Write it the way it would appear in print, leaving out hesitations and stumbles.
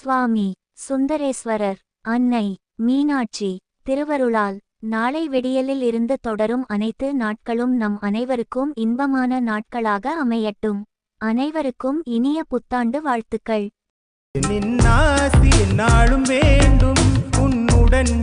சுவாமி சுந்தரேஸ்வரர், அன்னை மீனாட்சி திருவருளால் நாளை விடியலில் இருந்து தொடரும் அனைத்து நாட்களும் நம் அனைவருக்கும் இன்பமான நாட்களாக அமையட்டும். அனைவருக்கும் இனிய புத்தாண்டு வாழ்த்துக்கள். நின்னாசி நாளும் வேண்டும் உன்னுடன்